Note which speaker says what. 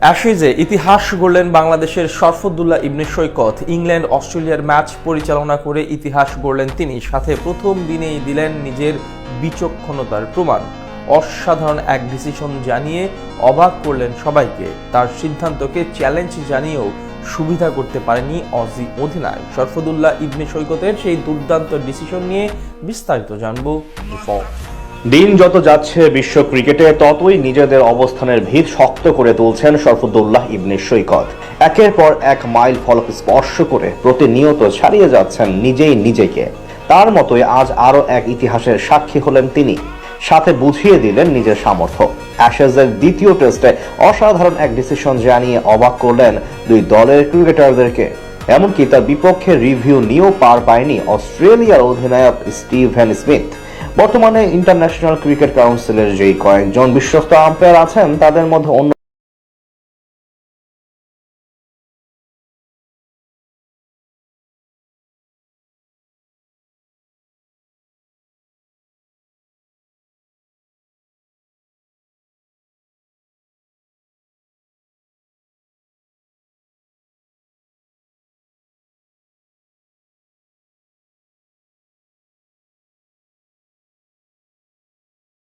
Speaker 1: অ্যাশেজে ইতিহাস গড়লেন বাংলাদেশের শরফুদ্দুল্লাহ ইবনে সৈকত। ইংল্যান্ড অস্ট্রেলিয়ার ম্যাচ পরিচালনা করে ইতিহাস গড়লেন তিনি, সাথে প্রথম দিনেই দিলেন নিজের বিচক্ষণতার প্রমাণ। অসাধারণ এক ডিসিশন জানিয়ে অবাক করলেন সবাইকে। তার সিদ্ধান্তকে চ্যালেঞ্জ জানিয়েও সুবিধা করতে পারেনি অজি অধিনায়ক। শরফুদ্দুল্লাহ ইবনে সৈকতের সেই দুর্দান্ত ডিসিশন নিয়ে বিস্তারিত জানবো।
Speaker 2: দিন যত যাচ্ছে বিশ্ব ক্রিকেটে ততই নিজেদের অবস্থানের ভিত শক্ত করে তুলছেন শরফুদ্দুল্লাহ ইবনে সৈকত। একের পর এক মাইল ফলক স্পর্শ করে প্রতিনিয়ত ছাড়িয়ে যাচ্ছেন নিজেই নিজেকে। তার মতোই আজ আরও এক ইতিহাসের সাক্ষী হলেন তিনি, সাথে বুঝিয়ে দিলেন নিজের সামর্থ্য। অ্যাশেজের দ্বিতীয় টেস্টে অসাধারণ এক ডিসিশন জানিয়ে অবাক করলেন দুই দলের ক্রিকেটারদেরকে। এমনকি তার বিপক্ষে রিভিউ নিয়েও পার পায়নি অস্ট্রেলিয়ার অধিনায়ক স্টিভেন স্মিথ। বর্তমানে ইন্টারন্যাশনাল ক্রিকেট কাউন্সিলের যেই কয়েকজন বিশ্বস্ত আম্পায়ার আছেন তাদের মধ্যে অন্য